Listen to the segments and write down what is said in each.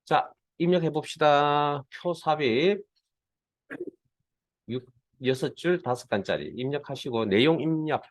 자, 입력해 봅시다. 표 삽입 6줄 5간짜리 입력하시고 내용 입력.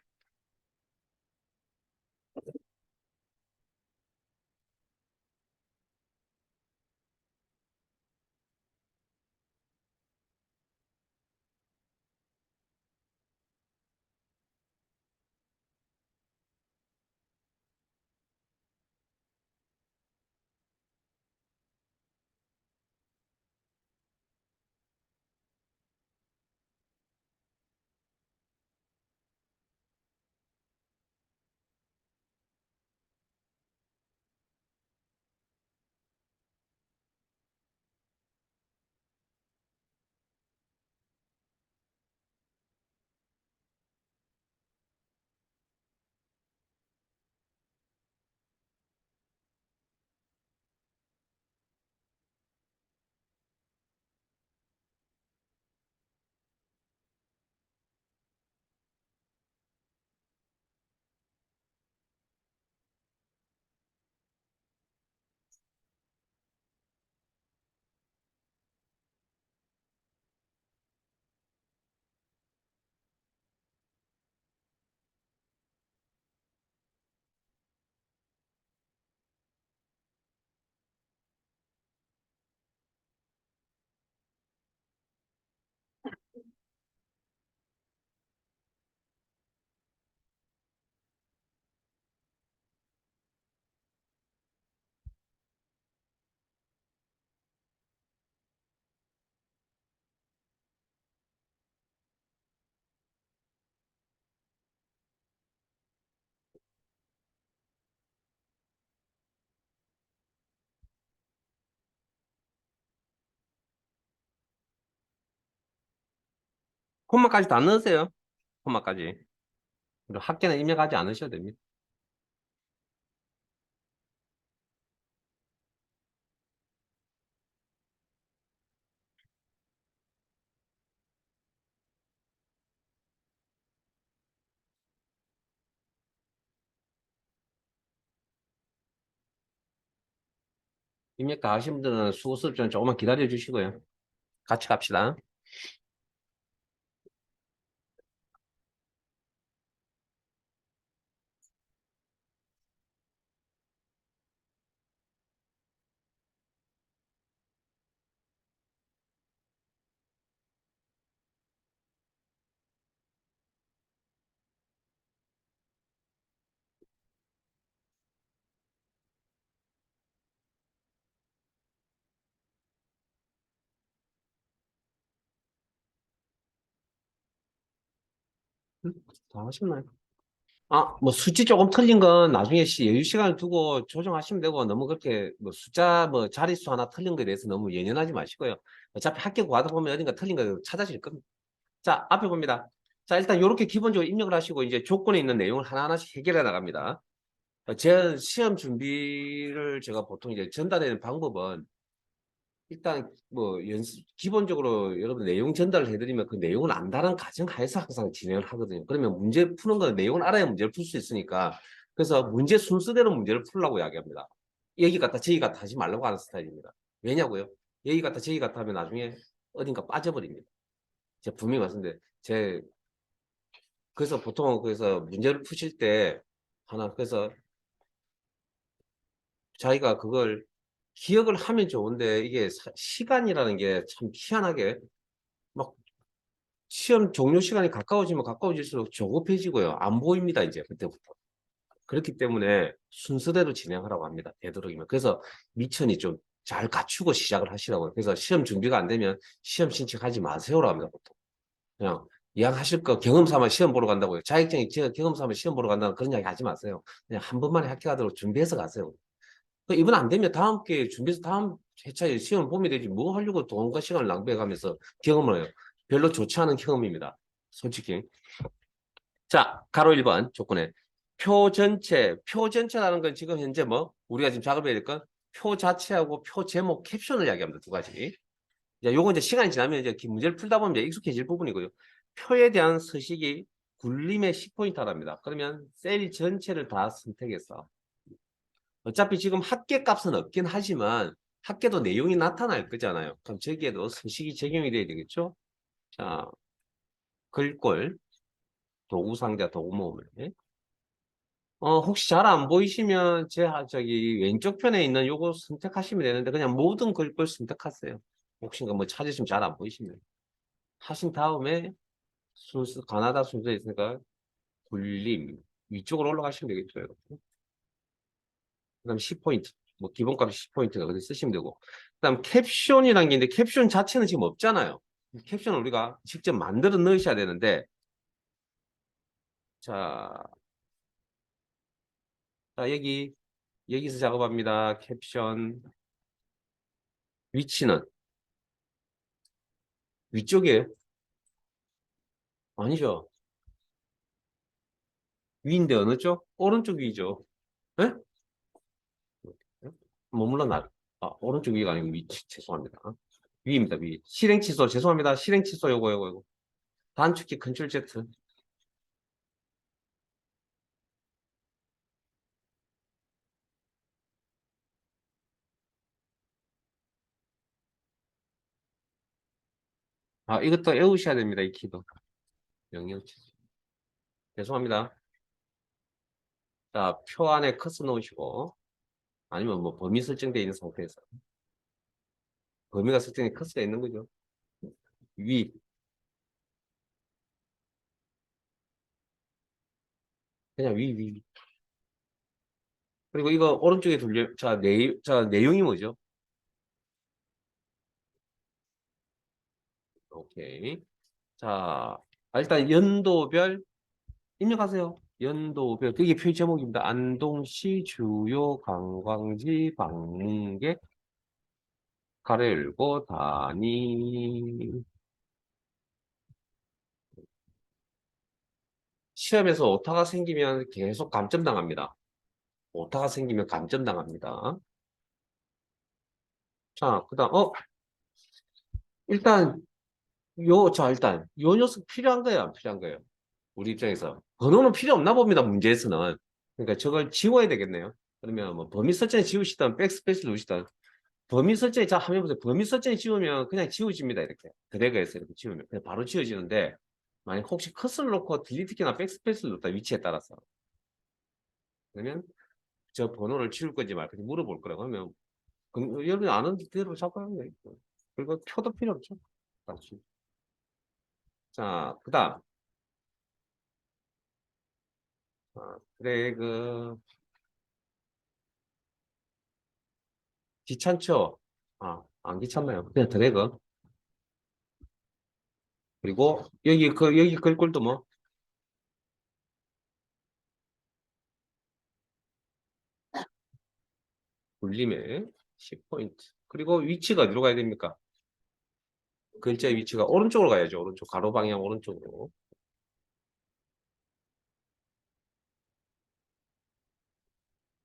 콤마까지 다 넣으세요. 콤마까지. 그리고 학계는 입력하지 않으셔도 됩니다. 입력 다 하신 분들은 수고스럽 좀 조금만 기다려 주시고요. 같이 갑시다. 다 하셨나요? 뭐 숫자 조금 틀린 건 나중에 여유 시간을 두고 조정하시면 되고 너무 그렇게 뭐 숫자 뭐 자릿수 하나 틀린 거에 대해서 너무 연연하지 마시고요. 어차피 학교 가다 보면 어딘가 틀린 거 찾아질 겁니다. 자, 앞에 봅니다. 자, 일단 이렇게 기본적으로 입력을 하시고 이제 조건에 있는 내용을 하나하나씩 해결해 나갑니다. 제 시험 준비를 제가 보통 이제 전달하는 방법은 일단 뭐 연습 기본적으로 여러분 내용 전달을 해드리면 그 내용을 안다는 가정하에서 항상 진행을 하거든요. 그러면 문제 푸는 건 내용을 알아야 문제를 풀 수 있으니까 그래서 문제 순서대로 문제를 풀라고 이야기합니다. 여기 같다 저기 같다 하지 말라고 하는 스타일입니다. 왜냐고요? 여기 같다 저기 같다 하면 나중에 어딘가 빠져버립니다. 제가 분명히 말씀드려요. 그래서 보통 그래서 문제를 푸실 때 하나 그래서 자기가 그걸 기억을 하면 좋은데 이게 시간이라는 게 참 희한하게 막 시험 종료 시간이 가까워지면 가까워질수록 조급해지고요. 안 보입니다, 이제 그때부터. 그렇기 때문에 순서대로 진행하라고 합니다. 되도록이면. 그래서 미천이 좀 잘 갖추고 시작을 하시라고요. 그래서 시험 준비가 안 되면 시험 신청하지 마세요라고 합니다, 보통. 그냥 이왕하실 거 경험 삼아 시험 보러 간다고요. 자격증이 경험 삼아 시험 보러 간다는 그런 이야기 하지 마세요. 그냥 한 번만에 합격하도록 준비해서 가세요. 이번 안 되면 다음 기회에 준비해서 다음 회차에 시험 보면 되지 뭐 하려고 돈과 시간을 낭비해가면서 경험을 해요. 별로 좋지 않은 경험입니다. 솔직히. 자, 가로 1번 조건에 표 전체라는 건 지금 현재 뭐 우리가 지금 작업해야 될 건 표 자체하고 표 제목 캡션을 이야기합니다. 두 가지. 이제 요거 이제 시간이 지나면 이제 문제를 풀다 보면 이제 익숙해질 부분이고요. 표에 대한 서식이 굴림의 10포인트랍니다. 그러면 셀 전체를 다 선택해서 어차피 지금 합계값은 없긴 하지만 학계도 내용이 나타날 거잖아요. 그럼 저기에도 서식이 적용이 돼야 되겠죠? 자, 글꼴, 도구상자, 도구모음을. 혹시 잘 안 보이시면 저기 왼쪽 편에 있는 요거 선택하시면 되는데 그냥 모든 글꼴 선택하세요. 혹시나 뭐 찾으시면 잘 안 보이시면. 하신 다음에 순서, 가나다 순서에 있으니까 굴림. 위쪽으로 올라가시면 되겠죠, 여러분. 그 다음 10포인트. 뭐 기본값이 10포인트가 그렇게 쓰시면 되고. 그 다음 캡션이라는 게 있는데 캡션 자체는 지금 없잖아요. 캡션을 우리가 직접 만들어 넣으셔야 되는데 자, 여기서 작업합니다. 캡션 위치는 위쪽이에요? 아니죠. 위인데 어느 쪽? 오른쪽 위죠. 네? 머물러 오른쪽 위가 아니고 위, 죄송합니다. 위입니다, 위. 실행 취소, 죄송합니다. 실행 취소 요거. 단축키 컨트롤 Z. 이것도 외우셔야 됩니다, 이 키도. 명령 취소. 죄송합니다. 자, 표 안에 커서 넣으시고, 아니면 뭐 범위 설정되어 있는 상태에서. 범위가 설정이 커서가 있는 거죠. 위. 그냥 위. 그리고 이거 오른쪽에 자, 내용이 뭐죠? 오케이. 자, 일단 연도별 입력하세요. 연도별. 그게 표지 제목입니다. 안동시 주요 관광지 방문객 가로 열고 다니. 시험에서 오타가 생기면 계속 감점당합니다. 오타가 생기면 감점당합니다. 자, 그 다음, 일단, 일단, 요 녀석 필요한 거예요, 안 필요한 거예요? 우리 입장에서. 번호는 필요 없나 봅니다, 문제에서는. 그러니까 저걸 지워야 되겠네요. 그러면 뭐 범위 설정을 지우시든 백스페이스 누르시든 범위 설정이 자 하면 보세요. 범위 설정이 지우면 그냥 지워집니다. 이렇게 드래그해서 이렇게 지우면 그냥 바로 지워지는데 만약 혹시 커서를 놓고 딜리트 키나 백스페이스를 눌렀다 위치에 따라서 그러면 저 번호를 지울 건지 말 건지 물어볼 거라고 하면 여러분이 아는 대로 자꾸 하는 거예요. 그리고 표도 필요 없죠. 그렇지. 자, 그다음 드래그 귀찮죠? 안 귀찮나요? 그냥 드래그 그리고 여기 글꼴도 뭐 굴림에 10포인트. 그리고 위치가 어디로 가야 됩니까? 글자의 위치가 오른쪽으로 가야죠. 오른쪽, 가로 방향 오른쪽으로.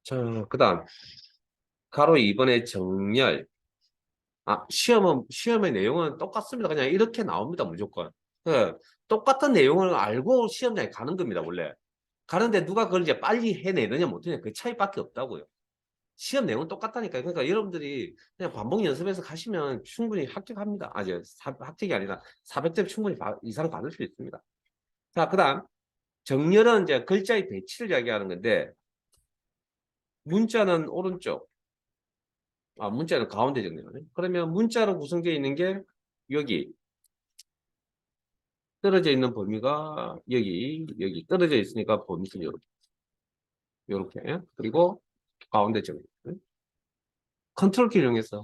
자, 그 다음, 가로 2번의 정렬. 시험의 내용은 똑같습니다. 그냥 이렇게 나옵니다. 무조건. 그, 똑같은 내용을 알고 시험장에 가는 겁니다. 원래. 가는데 누가 그걸 이제 빨리 해내느냐 못하느냐 그 차이밖에 없다고요. 시험 내용은 똑같다니까요. 그러니까 여러분들이 그냥 반복 연습해서 가시면 충분히 합격합니다. 합격이 아니라 400점 충분히 이상 받을 수 있습니다. 자, 그 다음, 정렬은 이제 글자의 배치를 이야기하는 건데, 문자는 오른쪽, 문자는 가운데 정렬. 그러면 문자로 구성되어 있는 게 여기, 떨어져 있는 범위가 여기 떨어져 있으니까 범위는 요렇게. 그리고 가운데 정렬. 컨트롤 키 이용해서.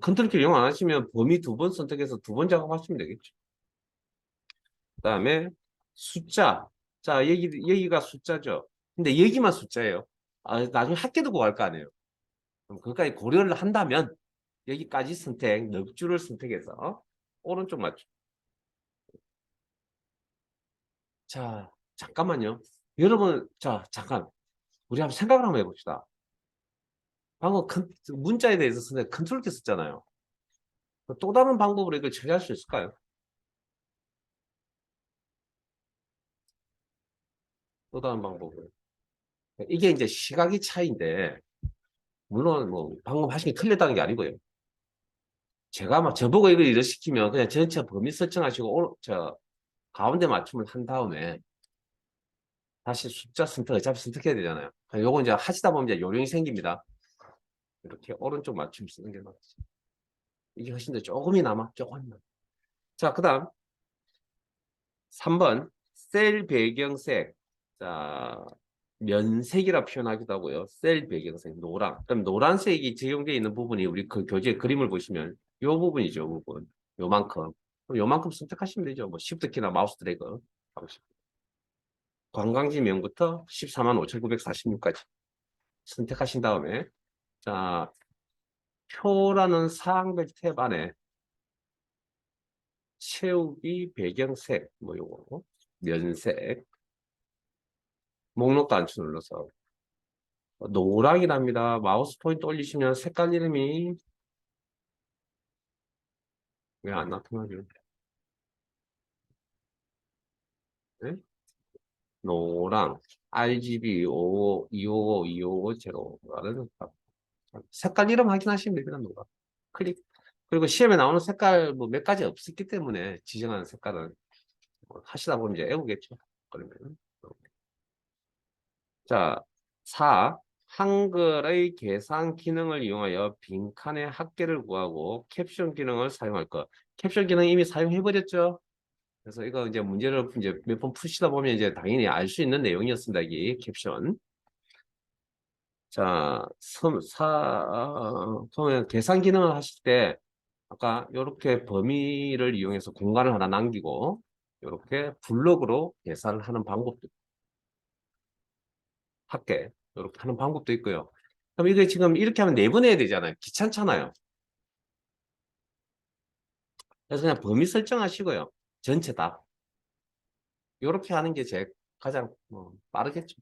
컨트롤 키 이용 안 하시면 범위 두 번 선택해서 두 번 작업하시면 되겠죠. 그 다음에 숫자. 자, 여기가 숫자죠. 근데 여기만 숫자예요. 나중에 학교 두고 갈 거 아니에요. 그럼 그것까지 고려를 한다면 여기까지 넉 줄을 선택해서 오른쪽 맞춤. 자, 잠깐만요. 여러분, 자, 잠깐. 우리 한번 생각을 한번 해봅시다. 방금 문자에 대해서 컨트롤 키 썼잖아요. 또 다른 방법으로 이걸 처리할 수 있을까요? 또 다른 방법으로. 이게 이제 시각의 차이인데, 물론 뭐 방금 하신 게 틀렸다는 게 아니고요. 제가 막 저보고 이걸 일을 시키면 그냥 전체 범위 설정하시고 가운데 맞춤을 한 다음에 다시 숫자 선택 어차피 선택해야 되잖아요. 요거 이제 하시다 보면 이제 요령이 생깁니다. 이렇게 오른쪽 맞춤 쓰는 게 맞지. 이게 훨씬 더 조금이나마 조금이나마. 자, 그다음 3번 셀 배경색. 자, 면색이라 표현하기도 하고요. 셀 배경색 노란. 그럼 노란색이 적용되어 있는 부분이 우리 그 교재 그림을 보시면 요 부분이죠. 요 부분. 요만큼. 그럼 요만큼 선택하시면 되죠. 뭐 Shift 키나 마우스 드래그 하시고. 관광지명부터 14만 5,946까지 선택하신 다음에 자, 표라는 사항별 탭 안에 채우기 배경색 뭐 요거 면색 목록 단추 눌러서 노랑이랍니다. 마우스 포인트 올리시면 색깔 이름이 왜 안 나타나죠? 네? 노랑 RGB 255, 255, 255라는 색깔 이름 확인하시면 됩니다. 노랑 클릭. 그리고 시험에 나오는 색깔 뭐 몇 가지 없었기 때문에 지정하는 색깔은 뭐 하시다 보면 이제 애우겠죠. 그러면 자, 4. 한글의 계산 기능을 이용하여 빈칸의 합계를 구하고 캡션 기능을 사용할 것. 캡션 기능 이미 사용해버렸죠? 그래서 이거 이제 문제를 이제 몇 번 푸시다 보면 이제 당연히 알 수 있는 내용이었습니다. 이 캡션. 자, 그러면 계산 기능을 하실 때 아까 이렇게 범위를 이용해서 공간을 하나 남기고 이렇게 블록으로 계산을 하는 방법도 할게. 이렇게 하는 방법도 있고요. 그럼 이게 지금 이렇게 하면 내보내야 되잖아요. 귀찮잖아요. 그래서 그냥 범위 설정하시고요. 전체 다. 이렇게 하는 게 제 가장 빠르겠죠.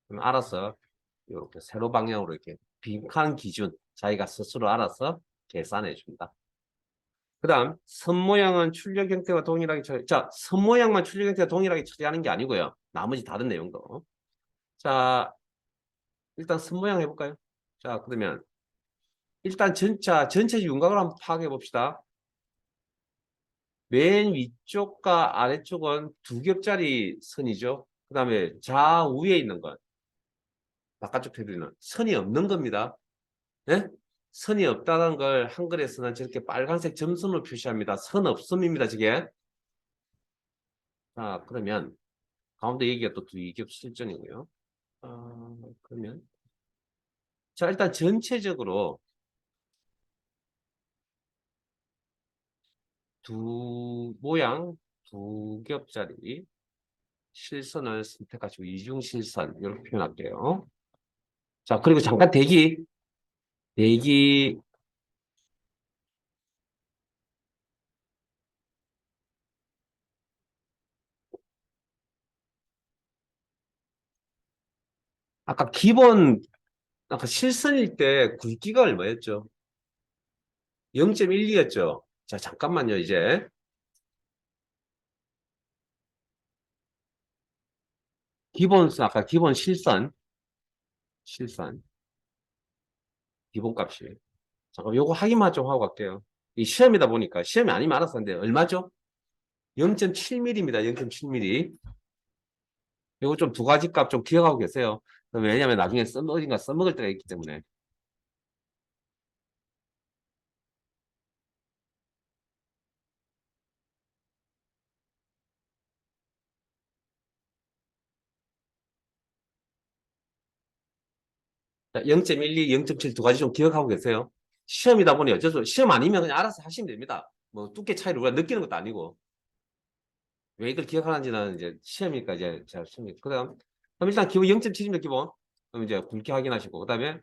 그럼 알아서 이렇게 세로 방향으로 이렇게 빈칸 기준 자기가 스스로 알아서 계산해 준다. 그 다음 선 모양은 출력 형태와 동일하게 처리. 자, 선 모양만 출력 형태와 동일하게 처리하는 게 아니고요. 나머지 다른 내용도. 자, 일단 선 모양 해볼까요? 자, 그러면 일단 전체 윤곽을 한번 파악해 봅시다. 맨 위쪽과 아래쪽은 두 겹짜리 선이죠. 그 다음에 좌우에 있는 건 바깥쪽 테두리는 선이 없는 겁니다. 네? 선이 없다는 걸 한글에서는 저렇게 빨간색 점선으로 표시합니다. 선 없음입니다. 저게. 자, 그러면 가운데 여기가 또 두 겹 실전이고요. 그러면 자, 일단 전체적으로 두 겹짜리 실선을 선택하시고 이중실선 이렇게 표현할게요. 자, 그리고 잠깐 대기 아까 아까 실선일 때 굵기가 얼마였죠? 0.12였죠? 자, 잠깐만요, 이제. 아까 기본 실선, 기본값이. 잠깐 요거 확인만 좀 하고 갈게요. 이 시험이다 보니까, 시험이 아니면 알았었는데 얼마죠? 0.7mm입니다, 0.7mm. 요거 좀 두 가지 값 좀 기억하고 계세요. 왜냐면 나중에 어딘가 써먹을 때가 있기 때문에. 자, 0.12, 0.7 두 가지 좀 기억하고 계세요. 시험이다 보니 어쩔 수 없이 시험 아니면 그냥 알아서 하시면 됩니다. 뭐 두께 차이를 우리가 느끼는 것도 아니고. 왜 이걸 기억하는지는 이제 시험이니까 이제 잘 시험이. 그럼 일단 기본 0.7입니다, 기본. 그럼 이제 굵기 확인하시고. 그 다음에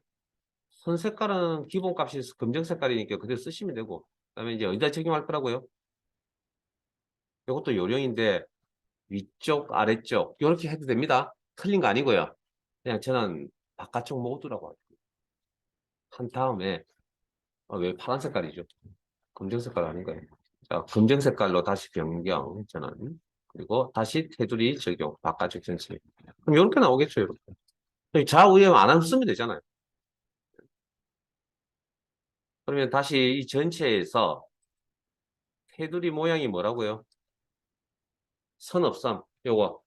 선 색깔은 기본 값이 검정 색깔이니까 그대로 쓰시면 되고. 그 다음에 이제 어디다 적용할 거라고요? 이것도 요령인데 위쪽, 아래쪽 이렇게 해도 됩니다. 틀린 거 아니고요. 그냥 저는 바깥쪽 모두라고 한 다음에 왜 파란 색깔이죠? 검정 색깔 아닌가요? 자, 검정 색깔로 다시 변경 전환. 그리고 다시 테두리 적용 바깥쪽 전체. 그럼 이렇게 나오겠죠, 이렇게. 좌우에 안 하면 쓰면 되잖아요. 그러면 다시 이 전체에서 테두리 모양이 뭐라고요? 선업섬. 요거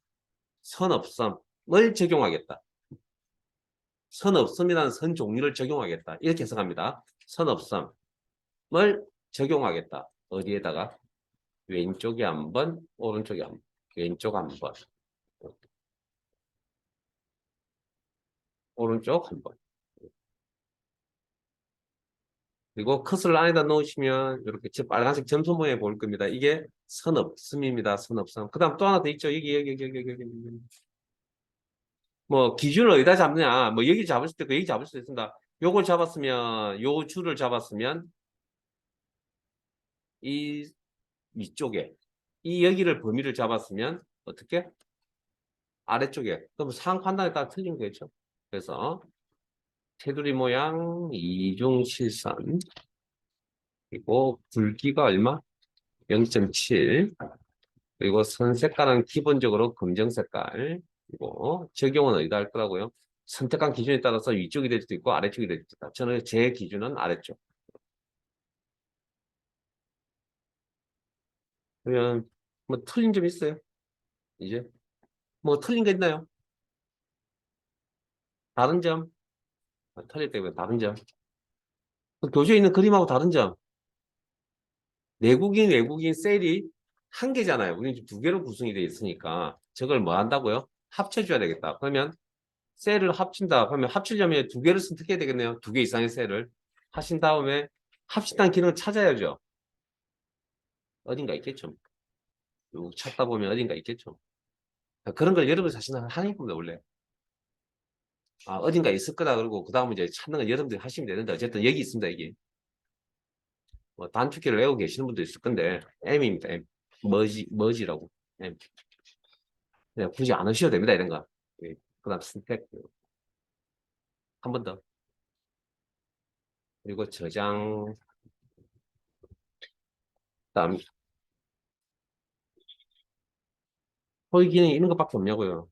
선업섬을 적용하겠다. 선업섬이라는 선 종류를 적용하겠다. 이렇게 해석합니다. 선업섬을 적용하겠다. 어디에다가? 왼쪽에 한 번, 오른쪽에 한 번. 왼쪽 한 번, 오른쪽 한 번. 그리고 컷을 안에다 넣으시면 이렇게 빨간색 점선 모양이 보일 겁니다. 이게 선업섬입니다. 선업섬. 그 다음 또 하나 더 있죠. 여기. 뭐 기준을 어디다 잡느냐. 뭐 여기 잡을 수도 있고 여기 잡을 수도 있습니다. 요걸 잡았으면 요 줄을 잡았으면 이 위쪽에 이 여기를 범위를 잡았으면 어떻게? 아래쪽에. 그럼 상황 판단에 따라 틀린 거겠죠. 그래서 테두리 모양 이중실선 그리고 굵기가 얼마? 0.7 그리고 선 색깔은 기본적으로 검정 색깔 그리고 적용은 어디다 할 거라고요? 선택한 기준에 따라서 위쪽이 될 수도 있고 아래쪽이 될 수도 있다. 저는 제 기준은 아래쪽. 그러면 뭐 틀린 점 있어요? 이제 뭐 틀린 거 있나요? 다른 점? 틀릴 때문에 다른 점. 그 교재에 있는 그림하고 다른 점. 내국인, 외국인 셀이 한 개잖아요. 우리는 지금 두 개로 구성이 되어 있으니까 저걸 뭐 한다고요? 합쳐줘야 되겠다. 그러면 셀을 합친다. 그러면 합치려면 두 개를 선택해야 되겠네요. 두 개 이상의 셀을 하신 다음에 합친다는 기능을 찾아야죠. 어딘가 있겠죠. 쭉 찾다 보면 어딘가 있겠죠. 그런 걸 여러분 자신은 하는 겁니다, 원래. 아, 어딘가 있을 거다. 그러고 그 다음에 이제 찾는 건 여러분들이 하시면 되는데 어쨌든 여기 있습니다, 여기. 뭐 단축키를 외우고 계시는 분도 있을 건데 M입니다, M. 머지라고. M. 그냥 굳이 안 하셔도 됩니다, 이런 거. 예. 그 다음 선택. 한 번 더. 그리고 저장. 그다음 호의 기능이 있는 것밖에 없냐고요.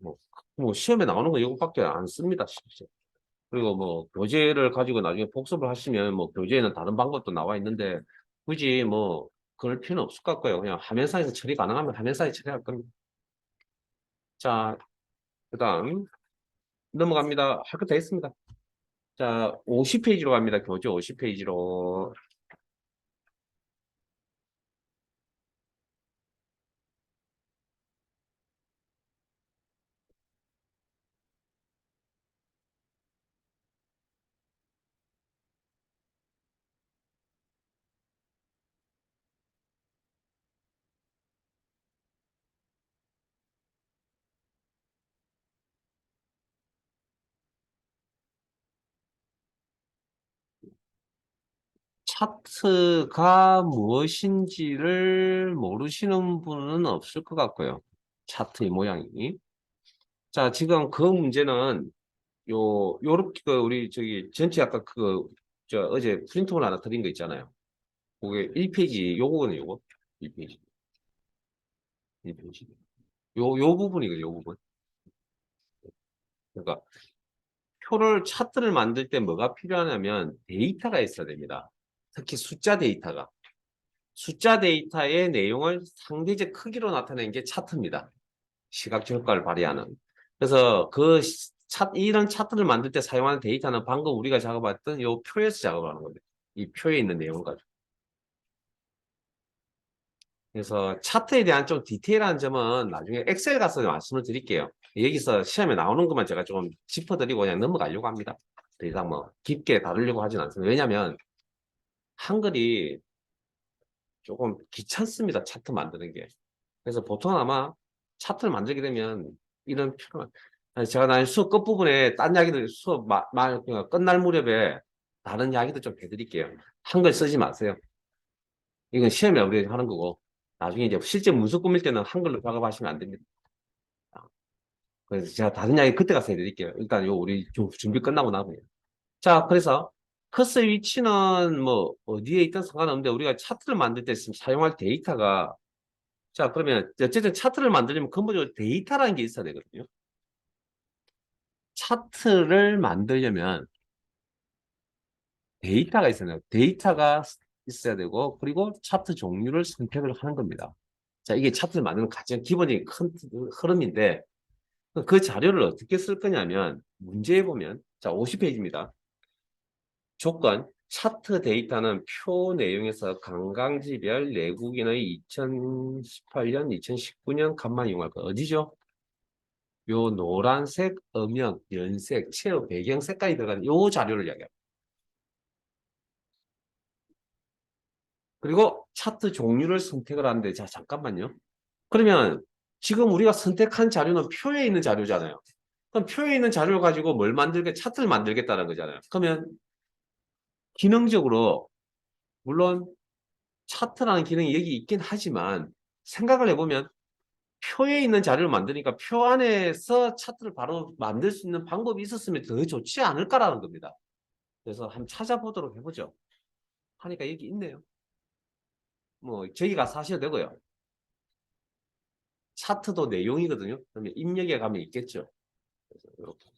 뭐 시험에 나오는 거 이거밖에 안 씁니다, 실제. 그리고 뭐 교재를 가지고 나중에 복습을 하시면 뭐 교재에는 다른 방법도 나와 있는데 굳이 뭐 그럴 필요는 없을 것 같고요. 그냥 화면상에서 처리 가능하면 화면상에 처리할 겁니다. 자, 그다음 넘어갑니다. 할 거 다 했습니다. 자, 50페이지로 갑니다. 교재 50페이지로. 차트가 무엇인지를 모르시는 분은 없을 것 같고요. 차트의 모양이. 자, 지금 그 문제는 요렇게 우리 저기 전체 아까 저 어제 프린트물 하나 드린 거 있잖아요. 그게 1페이지 요거는 요거 1페이지 1페이지 요 부분이거든요. 요 부분. 그러니까 표를 차트를 만들 때 뭐가 필요하냐면 데이터가 있어야 됩니다. 특히 숫자 데이터가. 숫자 데이터의 내용을 상대적 크기로 나타내는 게 차트입니다. 시각적 효과를 발휘하는. 그래서 이런 차트를 만들 때 사용하는 데이터는 방금 우리가 작업했던 요 표에서 작업하는 겁니다. 이 표에 있는 내용 가지고. 그래서 차트에 대한 좀 디테일한 점은 나중에 엑셀 가서 말씀을 드릴게요. 여기서 시험에 나오는 것만 제가 좀 짚어드리고 그냥 넘어가려고 합니다. 더 이상 뭐 깊게 다루려고 하진 않습니다. 왜냐하면 한글이 조금 귀찮습니다. 차트 만드는 게. 그래서 보통 아마 차트를 만들게 되면 이런 표현, 제가 나중에 수업 끝부분에 딴 이야기들 수업 끝날 무렵에 다른 이야기도 좀 해드릴게요. 한글 쓰지 마세요. 이건 시험에 우리 하는 거고 나중에 이제 실제 문서 꾸밀 때는 한글로 작업하시면 안 됩니다. 그래서 제가 다른 이야기 그때 가서 해드릴게요. 일단 요 우리 준비 끝나고 나고요. 자, 그래서 커서 위치는 뭐 어디에 있든 상관없는데 우리가 차트를 만들 때 사용할 데이터가 자, 그러면 어쨌든 차트를 만들려면 근본적으로 데이터라는 게 있어야 되거든요. 차트를 만들려면 데이터가 있어야 돼요. 데이터가 있어야 되고, 그리고 차트 종류를 선택을 하는 겁니다. 자, 이게 차트를 만드는 가장 기본적인 큰 흐름인데, 그 자료를 어떻게 쓸 거냐면, 문제에 보면, 자, 50페이지입니다. 조건, 차트 데이터는 표 내용에서 관광지별 내국인의 2018년, 2019년 값만 이용할 거. 어디죠? 요 노란색, 음영, 연색, 체어, 배경 색깔이 들어가는 요 자료를 이야기합니다. 그리고 차트 종류를 선택을 하는데, 자, 잠깐만요. 그러면 지금 우리가 선택한 자료는 표에 있는 자료잖아요. 그럼 표에 있는 자료를 가지고 뭘 만들게, 차트를 만들겠다는 거잖아요. 그러면 기능적으로, 물론 차트라는 기능이 여기 있긴 하지만 생각을 해보면 표에 있는 자료를 만드니까 표 안에서 차트를 바로 만들 수 있는 방법이 있었으면 더 좋지 않을까라는 겁니다. 그래서 한번 찾아보도록 해보죠. 하니까 여기 있네요. 뭐 저희 가서 하셔도 되고요. 차트도 내용이거든요. 그러면 입력에 가면 있겠죠. 그래서 이렇게.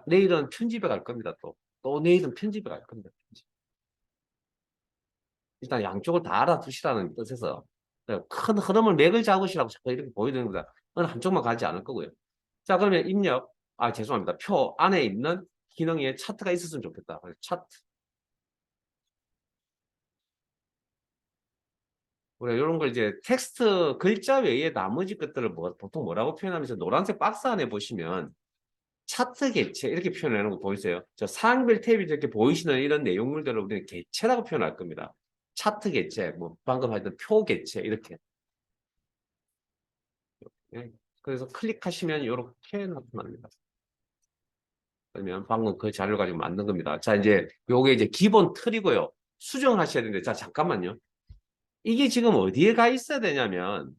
내일은 편집에 갈 겁니다. 또 내일은 편집에 갈 겁니다. 편집. 일단 양쪽을 다 알아두시라는 뜻에서 큰 흐름을 맥을 잡으시라고 자꾸 이렇게 보여드립니다. 어느 한쪽만 가지 않을 거고요. 자, 그러면 입력. 죄송합니다. 표 안에 있는 기능에 차트가 있었으면 좋겠다. 차트. 우리가 이런 걸 이제 텍스트 글자 외에 나머지 것들을 보통 뭐라고 표현하면서 노란색 박스 안에 보시면 차트 개체 이렇게 표현하는 거 보이세요? 저 사항별 탭이 이렇게 보이시는 이런 내용물들을 우리는 개체라고 표현할 겁니다. 차트 개체, 뭐 방금 하던 표 개체 이렇게. 예. 그래서 클릭하시면 이렇게 나타납니다. 그러면 방금 그 자료를 가지고 만든 겁니다. 자, 이제 요게 이제 기본 틀이고요. 수정을 하셔야 되는데, 자, 잠깐만요. 이게 지금 어디에 가 있어야 되냐면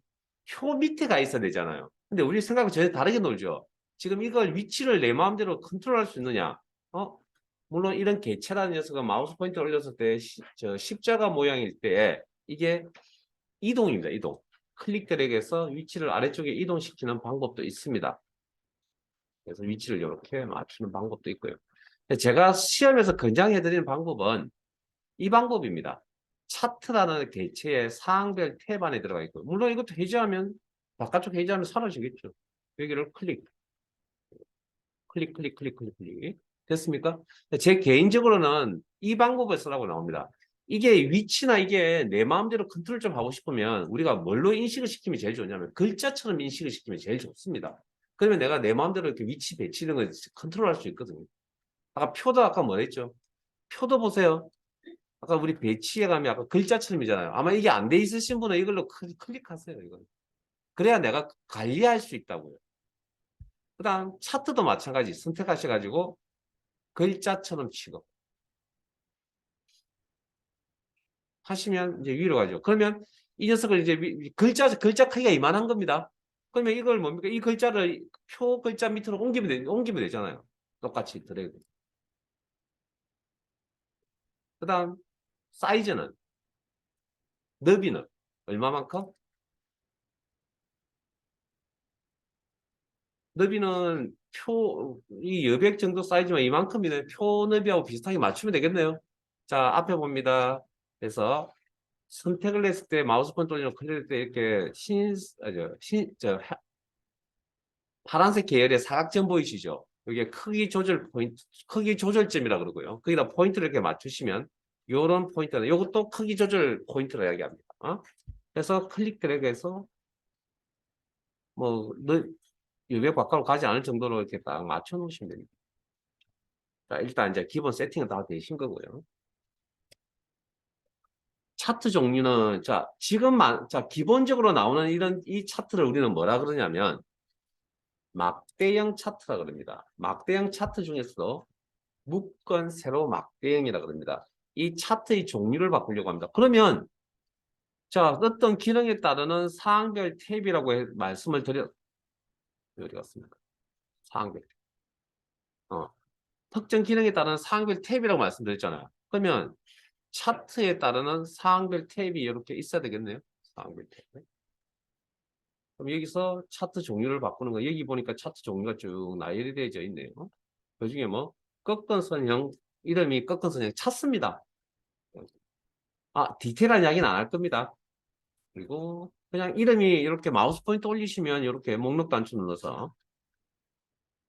표 밑에 가 있어야 되잖아요. 근데 우리 생각은 전혀 다르게 놀죠. 지금 이걸 위치를 내 마음대로 컨트롤할 수 있느냐? 어? 물론 이런 개체라는 녀석은 마우스 포인터 올렸을 때 저 십자가 모양일 때 이게 이동입니다. 이동. 클릭 드래그해서 위치를 아래쪽에 이동시키는 방법도 있습니다. 그래서 위치를 이렇게 맞추는 방법도 있고요. 제가 시험에서 권장해드리는 방법은 이 방법입니다. 차트라는 개체의 사항별 탭 안에 들어가 있고, 물론 이것도 해제하면, 바깥쪽 해제하면 사라지겠죠. 여기를 클릭. 됐습니까? 제 개인적으로는 이 방법을 쓰라고 나옵니다. 이게 위치나 이게 내 마음대로 컨트롤 좀 하고 싶으면 우리가 뭘로 인식을 시키면 제일 좋냐면 글자처럼 인식을 시키면 제일 좋습니다. 그러면 내가 내 마음대로 이렇게 위치 배치는 걸 컨트롤 할 수 있거든요. 표도 아까 뭐랬죠? 표도 보세요. 아까 우리 배치에 가면 아까 글자처럼이잖아요. 아마 이게 안 돼 있으신 분은 이걸로 클릭하세요. 이거. 그래야 내가 관리할 수 있다고요. 그 다음 차트도 마찬가지 선택하셔가지고 글자처럼 취급 하시면 이제 위로 가죠. 그러면 이 녀석을 이제 글자 크기가 이만한 겁니다. 그러면 이걸 뭡니까? 이 글자를 표 글자 밑으로 옮기면 되잖아요. 똑같이 드래그. 그 다음 사이즈는 너비는 얼마만큼? 너비는 이 여백 정도 사이즈면 이만큼이네. 표 너비하고 비슷하게 맞추면 되겠네요. 자, 앞에 봅니다. 그래서 선택을 했을 때 마우스 컨트롤로 클릭할 때 이렇게 파란색 계열의 사각점 보이시죠? 이게 크기 조절 포인트, 크기 조절점이라 그러고요. 거기다 포인트를 이렇게 맞추시면 요런 포인트는 이것도 크기 조절 포인트로 이야기합니다. 그래서 클릭 드래그해서 뭐 여백 바깥으로 가지 않을 정도로 이렇게 딱 맞춰 놓으시면 됩니다. 자, 일단 이제 기본 세팅은 다 되신 거고요. 차트 종류는 자 기본적으로 나오는 이 차트를 우리는 뭐라 그러냐면 막대형 차트라 그럽니다. 막대형 차트 중에서도 묶은 세로 막대형이라 그럽니다. 이 차트의 종류를 바꾸려고 합니다. 그러면 자, 어떤 기능에 따르는 사항별 탭이라고 말씀을 어디 갔습니까? 사항별 특정 기능에 따른 사항별 탭이라고 말씀드렸잖아요. 그러면 차트에 따르는 사항별 탭이 이렇게 있어야 되겠네요. 사항별 탭. 그럼 여기서 차트 종류를 바꾸는 거. 여기 보니까 차트 종류가 쭉 나열이 되어져 있네요. 그 중에 뭐, 꺾은선형, 이름이 꺾은선형 찾습니다. 디테일한 이야기는 안 할 겁니다. 그리고 그냥 이름이 이렇게 마우스 포인트 올리시면 이렇게 목록 단추 눌러서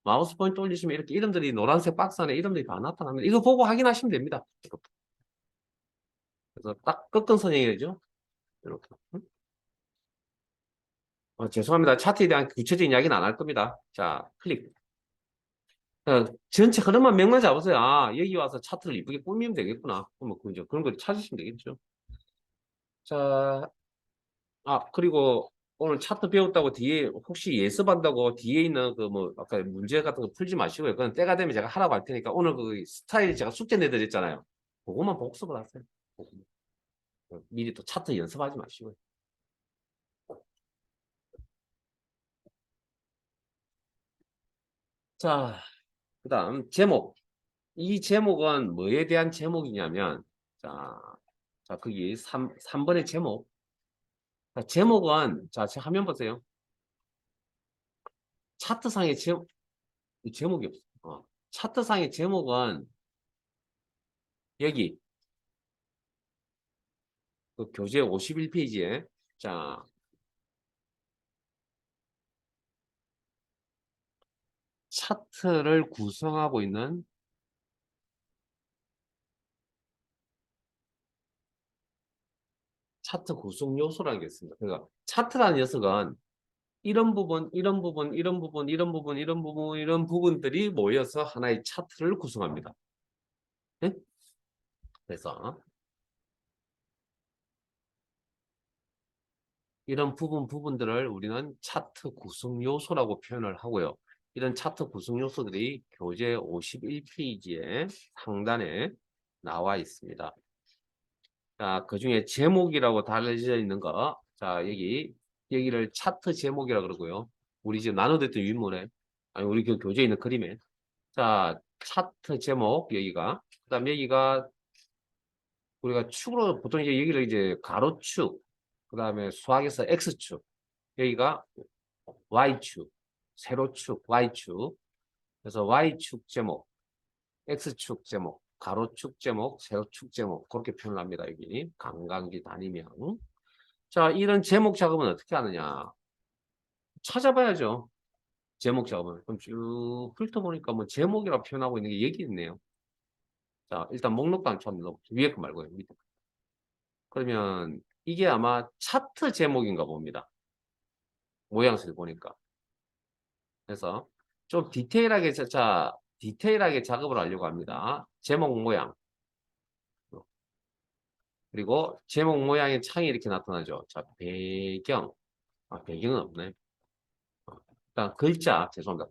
마우스 포인트 올리시면 이렇게 이름들이 노란색 박스 안에 이름들이 다 나타납니다. 이거 보고 확인하시면 됩니다. 그래서 딱 꺾은선형이죠. 이렇게. 죄송합니다. 차트에 대한 구체적인 이야기는 안 할 겁니다. 자, 클릭. 전체 흐름만 맥만 잡으세요. 여기 와서 차트를 이쁘게 꾸미면 되겠구나. 그러면 그런 걸 찾으시면 되겠죠. 자, 그리고 오늘 차트 배웠다고 뒤에 혹시 예습한다고 뒤에 있는 그 뭐 아까 문제 같은 거 풀지 마시고요. 그건 때가 되면 제가 하라고 할 테니까 오늘 그 스타일 제가 숙제 내드렸잖아요. 그것만 복습을 하세요. 미리 또 차트 연습하지 마시고요. 자, 그다음 제목. 이 제목은 뭐에 대한 제목이냐면 거기 3번의 제목. 제목은 제 화면 보세요. 차트상의 제목이 없어. 차트상의 제목은 여기 그 교재 51페이지에 차트를 구성하고 있는 차트 구성 요소라는 게 있습니다. 그러니까 차트라는 녀석은 이런 부분, 이런 부분, 이런 부분, 이런 부분, 이런 부분, 이런 부분들이 모여서 하나의 차트를 구성합니다. 네? 그래서 이런 부분들을 우리는 차트 구성 요소라고 표현을 하고요. 이런 차트 구성 요소들이 교재 51페이지에 상단에 나와 있습니다. 자, 그 중에 제목이라고 달려져 있는 거. 여기를 차트 제목이라고 그러고요. 우리 지금 나눠댔던 윗문에, 우리 그 교재에 있는 그림에. 자, 차트 제목, 여기가. 그 다음 여기가 우리가 축으로 보통 이제 여기를 이제 가로축, 그 다음에 수학에서 X축, 여기가 Y축, 세로축, Y축. 그래서 Y축 제목, X축 제목, 가로축 제목, 세로축 제목. 그렇게 표현을 합니다. 여기. 관광지 단위명. 자, 이런 제목 작업은 어떻게 하느냐. 찾아봐야죠. 제목 작업을. 그럼 쭉 훑어보니까 뭐 제목이라고 표현하고 있는 게 여기 있네요. 자, 일단 목록단 처음 넣어보죠. 위에 거 말고요. 밑에 거. 그러면 이게 아마 차트 제목인가 봅니다. 모양새를 보니까. 그래서 좀 디테일하게 작업을 하려고 합니다. 제목 모양. 그리고 제목 모양의 창이 이렇게 나타나죠. 자, 배경. 배경은 없네. 일단 죄송합니다.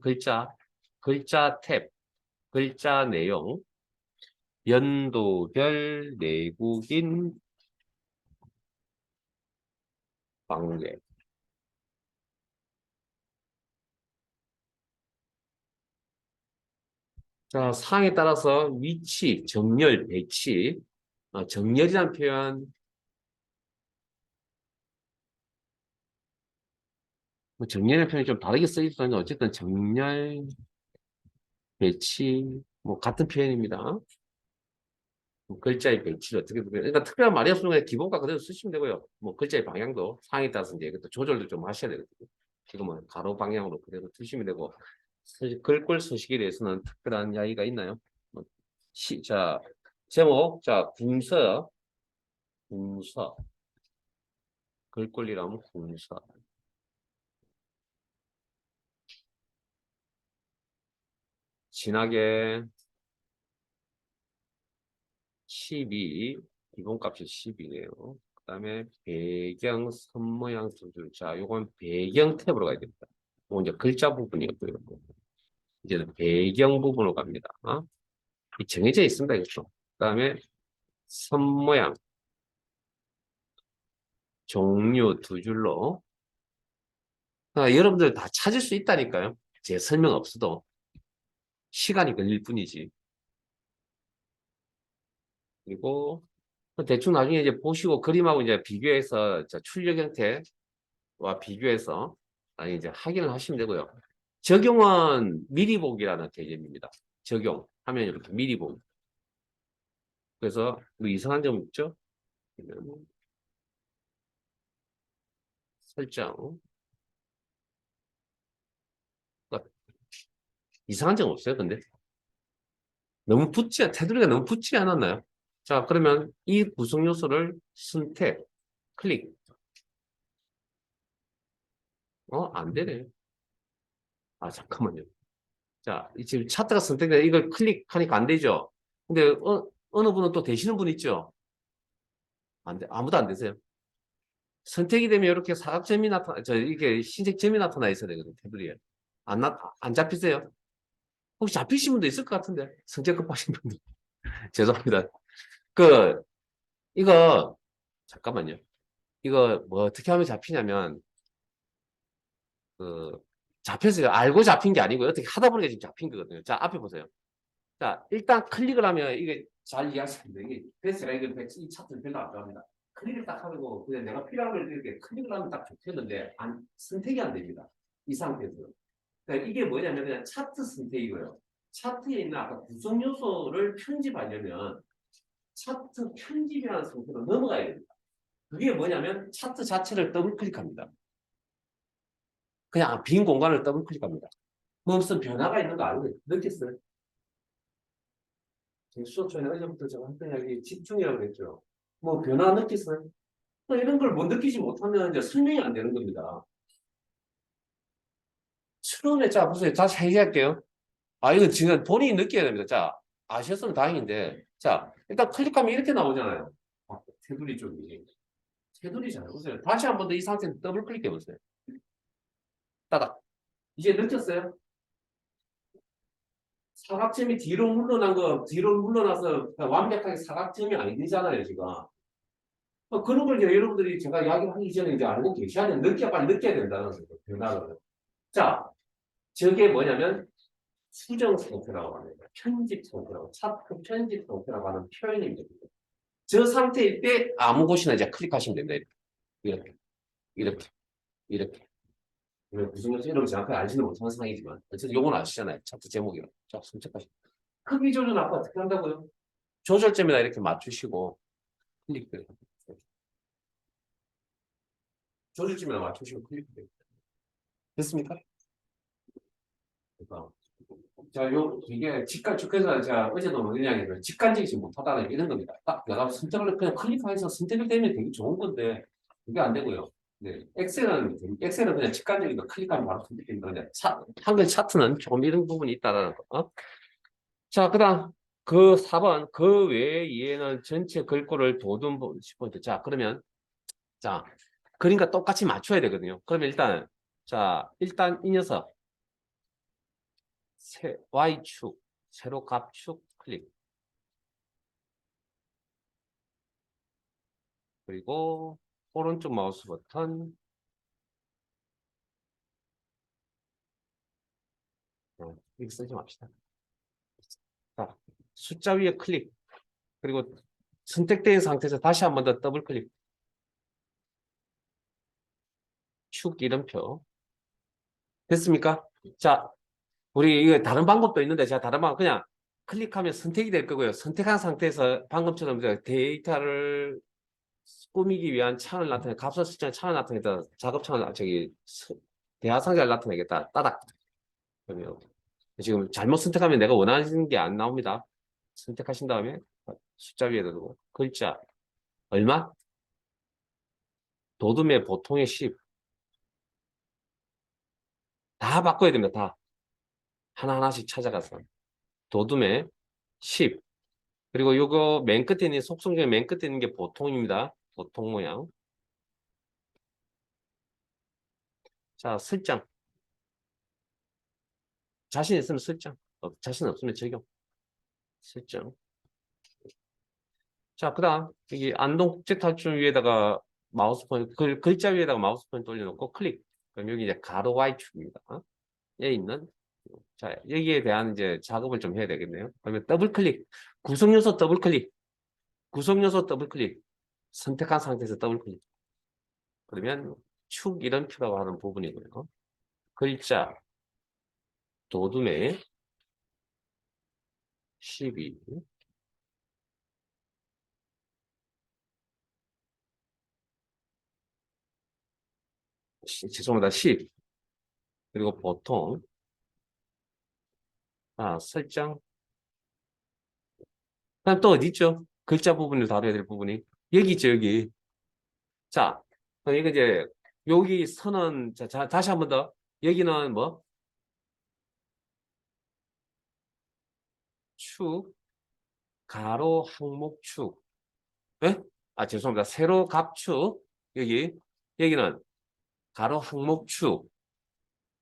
글자 탭, 글자 내용, 연도별 내국인 관계. 자, 사항에 따라서 위치, 정렬, 배치. 정렬이라는 표현, 뭐 정렬이라는 표현이 좀 다르게 쓰이기도 하는데 어쨌든 정렬, 배치, 뭐 같은 표현입니다. 뭐 글자의 배치를 어떻게 보면 그러니까 특별한 말이 없으면 그냥 기본과 그대로 쓰시면 되고요. 뭐 글자의 방향도 상황에 따라서 이제 이것도 조절도 좀 하셔야 되거든요. 지금은 가로 방향으로 그대로 두시면 되고 글꼴 서식에 대해서는 특별한 이야기가 있나요? 뭐, 제목 궁서 글꼴이라면 궁서 진하게 12 기본값이 10이네요. 그 다음에 배경 선 모양 두 줄. 자, 요건 배경 탭으로 가야 됩니다. 이건 이제 글자 부분이었고요. 이제는 배경 부분으로 갑니다. 정해져 있습니다. 이것도. 그 다음에 선 모양 종류 두 줄로. 여러분들 다 찾을 수 있다니까요. 제 설명 없어도 시간이 걸릴 뿐이지. 그리고 대충 나중에 이제 보시고 그림하고 이제 비교해서 출력 형태와 비교해서 아니, 이제 확인을 하시면 되고요. 적용은 미리 보기라는 개념입니다. 적용하면 이렇게 미리 보기. 그래서 뭐 이상한 점 있죠? 설정. 그러니까 이상한 점 없어요, 근데? 테두리가 너무 붙지 않았나요? 자, 그러면 이 구성 요소를 선택, 클릭. 안 되네. 아, 잠깐만요. 자, 지금 차트가 선택돼 이걸 클릭하니까 안 되죠? 근데 어느 분은 또 되시는 분 있죠? 안 돼. 아무도 안 되세요. 선택이 되면 이렇게 사각점이 이게 흰색 점이 나타나 있어야 되거든요, 테두리에. 안 잡히세요? 혹시 잡히신 분도 있을 것 같은데, 성격 급하신 분들. 죄송합니다. 그, 이거, 잠깐만요. 이거 뭐 어떻게 하면 잡히냐면, 그, 잡혔어요. 알고 잡힌 게 아니고, 어떻게 하다 보니까 지금 잡힌 거거든요. 자, 앞에 보세요. 자, 일단 클릭을 하면 이게 잘 이해할 수 있는데, 그래서 제가 이 차트를 별로 안 좋아합니다. 클릭을 딱 하고, 그냥 내가 필요한 걸 이렇게 클릭을 하면 딱 좋겠는데, 선택이 안 됩니다. 이 상태에서. 그러니까 이게 뭐냐면 그냥 차트 선택이고요. 차트에 있는 아까 구성 요소를 편집하려면 차트 편집이라는 상태로 넘어가야 됩니다. 그게 뭐냐면 차트 자체를 더블 클릭합니다. 그냥 빈 공간을 더블 클릭합니다. 뭐 무슨 변화가 있는 거 알고 느꼈어요? 수업 초에 어제부터 제가 했던 이야기 집중이라고 그랬죠. 뭐 변화 느꼈어요? 뭐 이런 걸 못 느끼지 못하면 이제 설명이 안 되는 겁니다. 처음에 자 보세요. 다시 얘기할게요. 이거 지금 본인이 느껴야 됩니다. 자, 아셨으면 다행인데. 자, 일단 클릭하면 이렇게 나오잖아요. 테두리 쪽이. 테두리잖아요. 보세요. 다시 한 번 더 이 상태에 더블 클릭해 보세요. 따닥. 이제 느꼈어요? 사각점이 뒤로 물러나서 완벽하게 사각점이 아니잖아요, 지금. 그런 걸 이제 여러분들이 제가 이야기하기 전에 이제 알고 계셔야 돼요. 빨리 느껴야 된다는 거죠. 변화를. 자, 저게 뭐냐면 수정 상태라고 합니다. 편집 상태라고. 차트 편집 상태라고 하는 표현입니다. 저 상태일 때 아무 곳이나 이제 클릭하시면 됩니다. 이렇게, 이렇게, 이렇게. 무슨 말인지 여러분 정확하게 알지는 못하는 상황이지만 어쨌든 요건 아시잖아요. 차트 제목이라. 자, 선택하시고. 크기 조절 아까 어떻게 한다고요? 조절점에다 이렇게 맞추시고 클릭을. 조절점에다 맞추시고 클릭을. 됐습니까? 그러니까 자, 이게 그래서 제가 어제도 뭐냐면 직관적이지 못하다는 이런 겁니다. 딱 내가 선택을 그냥 클릭해서 선택이 되면 되게 좋은 건데 그게 안 되고요. 네, 엑셀은 그냥 직관적이다. 클릭하면 바로 선택되는 건데 한글 차트는 조금 이런 부분이 있다라는 거. 자, 그다음 그 4번 그 외에 이해는 전체 글꼴을 도둔 10포인트. 자, 그러면 자 그림과 똑같이 맞춰야 되거든요. 그러면 일단 이 녀석 Y축 세로 갑축 클릭. 그리고 오른쪽 마우스 버튼 이거 쓰지 맙시다. 자, 숫자 위에 클릭. 그리고 선택된 상태에서 다시 한 번 더 더블 클릭. 축 이름표. 됐습니까? 자, 우리 이거 다른 방법도 있는데 제가 다른 방법 그냥 클릭하면 선택이 될 거고요. 선택한 상태에서 방금처럼 데이터를 꾸미기 위한 창을 나타내 값을 수정 창을 나타내다 작업 창을 대화 상자를 나타내겠다. 따닥. 그러면 지금 잘못 선택하면 내가 원하는 게 안 나옵니다. 선택하신 다음에 숫자 위에다 두고 글자 얼마? 도둠의 보통의 10. 다 바꿔야 됩니다. 다. 하나하나씩 찾아가서. 도둠의 10. 그리고 요거 맨 끝에 있는 속성 중에 맨 끝에 있는 게 보통입니다. 보통 모양. 자, 설정. 자신 있으면 설정. 자신 없으면 적용. 설정. 자, 그 다음, 여기 안동국제탈출 위에다가 마우스 포인트, 글자 위에다가 마우스 포인트 올려놓고 클릭. 그럼 여기 이제 가로 Y축입니다. 에 있는. 자, 여기에 대한 이제 작업을 좀 해야 되겠네요. 그러면 더블 클릭. 구성 요소 더블 클릭. 구성 요소 더블 클릭. 선택한 상태에서 더블 클릭. 그러면 축 이름표라고 하는 부분이고요. 글자, 도둠의 12, 죄송합니다. 10, 그리고 보통, 설정. 그다음 또 어디 있죠? 글자 부분을 다뤄야 될 부분이. 여기 있죠, 여기. 자, 그럼 이거 이제, 여기 선은, 다시 한 번 더. 여기는 뭐? 축, 가로, 항목, 축. 예? 죄송합니다. 세로, 갑축. 여기. 여기는 가로, 항목, 축.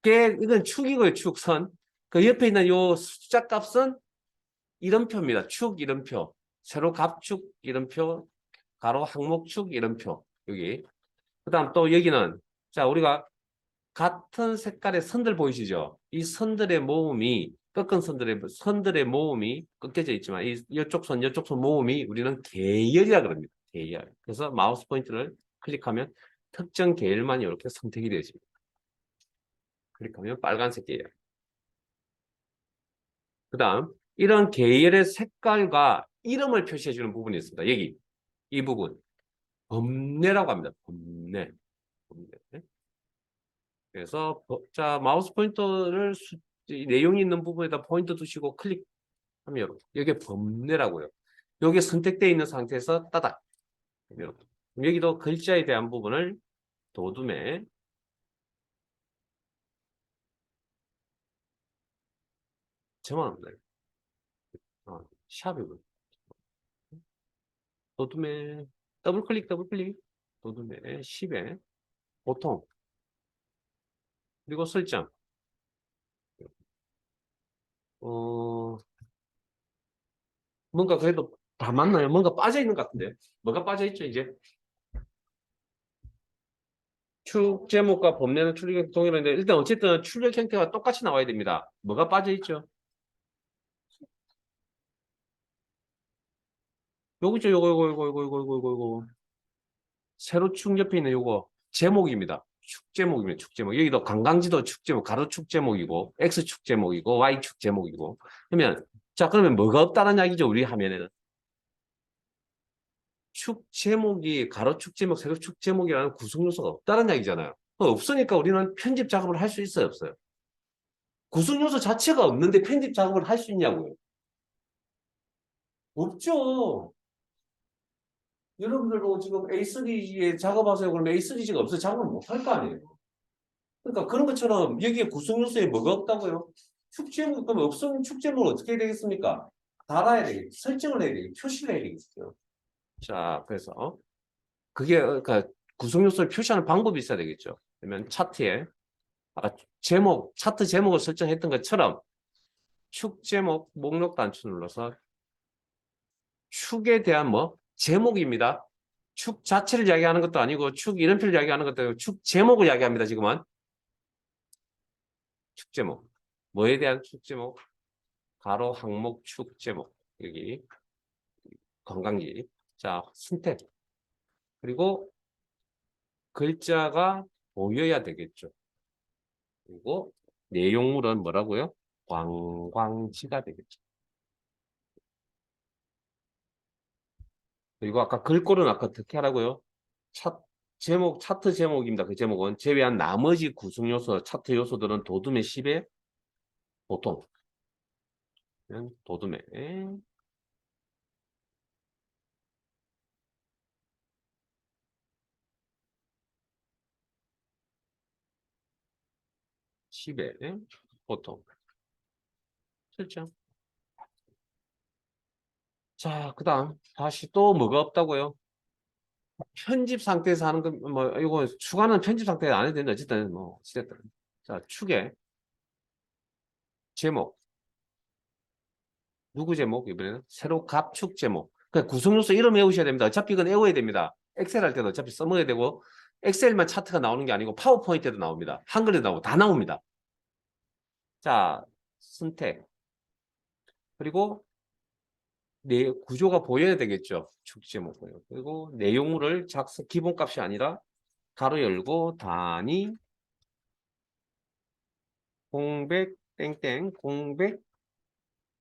이건 축이고요, 축선. 그 옆에 있는 요 숫자 값은 이름표입니다. 축 이름표. 세로 갑축 이름표, 가로 항목축 이름표. 여기. 그다음 또 여기는 자, 우리가 같은 색깔의 선들 보이시죠? 이 선들의 모음이 꺾은 선들의 모음이 꺾여져 있지만 이쪽 선, 이쪽 선 모음이 우리는 계열이라 그럽니다. 계열. 그래서 마우스 포인트를 클릭하면 특정 계열만 이렇게 선택이 되어집니다. 클릭하면 빨간색 계열. 그다음 이런 계열의 색깔과 이름을 표시해주는 부분이 있습니다. 여기 이 부분 범례라고 합니다. 범례. 범례. 그래서 자 마우스 포인터를 내용이 있는 부분에다 포인터 두시고 클릭하면 이게 범례라고요. 여기 선택되어 있는 상태에서 따닥. 여기도 글자에 대한 부분을 도둠에 정합니다. 샵이고 도둠에 더블클릭 도둠에 10에 보통 그리고 설정 뭔가 그래도 다 맞나요? 뭔가 빠져 있는 것 같은데. 뭐가 빠져 있죠, 이제? 축 제목과 범례는 출력 동일한데 일단 어쨌든 출력 형태가 똑같이 나와야 됩니다. 뭐가 빠져 있죠? 요거죠, 요거. 세로 축 옆에 있는 요거 제목입니다. 축 제목입니다. 축 제목. 여기도 관광지도 축 제목, 가로 축 제목이고, X 축 제목이고, Y 축 제목이고. 그러면 뭐가 없다는 이야기죠, 우리 화면에는. 축 제목이 가로축 제목, 세로축 제목이라는 구성 요소가 없다는 얘기잖아요. 없으니까 우리는 편집 작업을 할 수 있어요, 없어요? 구성 요소 자체가 없는데 편집 작업을 할 수 있냐고요? 없죠. 여러분들도 지금 A3에 작업하세요. 그러면 A3G가 없어서 작업을 못 할 거 아니에요. 그러니까 그런 것처럼 여기에 구성 요소에 뭐가 없다고요? 축 제목, 그럼 없으면 축 제목을 어떻게 해야 되겠습니까? 달아야 되겠죠. 설정을 해야 되겠죠. 표시를 해야 되겠죠. 자, 그래서 그게 그러니까 구성 요소를 표시하는 방법이 있어야 되겠죠. 그러면 차트에 차트 제목을 설정했던 것처럼 축 제목 목록 단추 눌러서 축에 대한 제목입니다. 축 자체를 이야기하는 것도 아니고 축 이름표를 이야기하는 것도 아니고 축 제목을 이야기합니다. 지금은 축 제목. 뭐에 대한 축 제목? 가로 항목 축 제목. 여기 관광지. 자, 선택. 그리고 글자가 보여야 되겠죠. 그리고 내용물은 뭐라고요? 관광지가 되겠죠. 그리고 아까 글꼴은 아까 어떻게 하라고요? 차트 제목입니다. 그 제목은 제외한 나머지 구성 요소, 차트 요소들은 도둠의 10에 보통. 도둠의 10에 보통. 설정. 자, 그 다음. 다시 또 뭐가 없다고요? 편집 상태에서 하는 건, 이거 추가는 편집 상태에 안 해도 되는데, 어쨌든, 어쨌든. 자, 축에 제목. 누구 제목? 이번에는 새로 갑축 제목. 그 구성 요소 이름 외우셔야 됩니다. 어차피 이건 외워야 됩니다. 엑셀 할 때도 어차피 써먹어야 되고, 엑셀만 차트가 나오는 게 아니고, 파워포인트에도 나옵니다. 한글에도 나오고, 다 나옵니다. 자, 선택. 그리고 구조가 보여야 되겠죠. 축 제목. 그리고 내용물을 기본값이 아니라, 가로 열고, 단위, 공백 땡땡 공백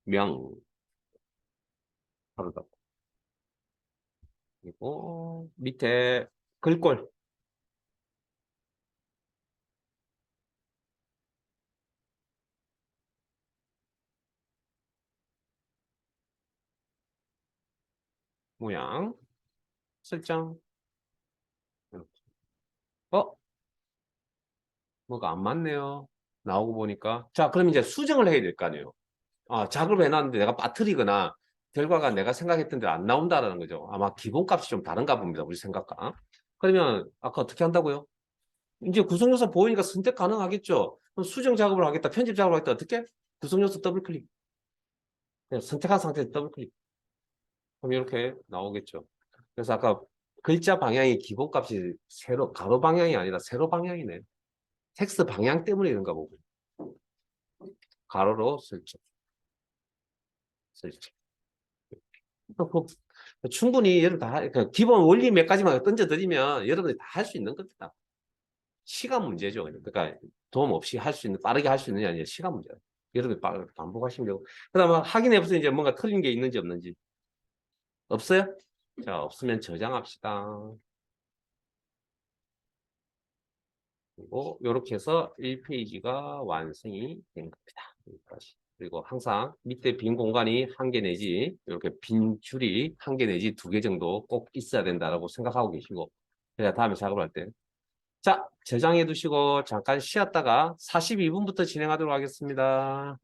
명 바로 닫고 그리고 밑에 글꼴 모양 설정 어? 뭐가 안 맞네요. 나오고 보니까 자 그럼 이제 수정을 해야 될 거 아니에요. 아, 작업을 해놨는데 내가 빠뜨리거나 결과가 내가 생각했던 대로 안 나온다라는 거죠. 아마 기본값이 좀 다른가 봅니다. 우리 생각과. 그러면 아까 어떻게 한다고요? 이제 구성요소 보이니까 선택 가능하겠죠. 그럼 수정 작업을 하겠다, 편집 작업을 하겠다. 어떻게? 구성요소 더블 클릭. 그냥 선택한 상태에서 더블 클릭. 그럼 이렇게 나오겠죠. 그래서 아까 글자 방향이 기본값이 세로, 가로 방향이 아니라 세로 방향이네. 텍스트 방향 때문에 이런가 보고. 가로로 설정. 설정. 충분히 여러분 다, 그러니까 기본 원리 몇 가지만 던져드리면 여러분들이 다 할 수 있는 겁니다. 시간 문제죠. 그러니까 도움 없이 할 수 있는, 빠르게 할 수 있느냐, 아니냐, 시간 문제. 여러분이 반복하시면 되고. 그 다음에 확인해보세요. 이제 뭔가 틀린 게 있는지 없는지. 없어요? 자, 없으면 저장합시다. 그리고 이렇게 해서 1페이지가 완성이 된 겁니다. 여기까지. 그리고 항상 밑에 빈 공간이 한 개 내지 이렇게 빈 줄이 한 개 내지 두 개 정도 꼭 있어야 된다라고 생각하고 계시고 제가 다음에 작업을 할 때 자, 저장해 두시고 잠깐 쉬었다가 42분부터 진행하도록 하겠습니다.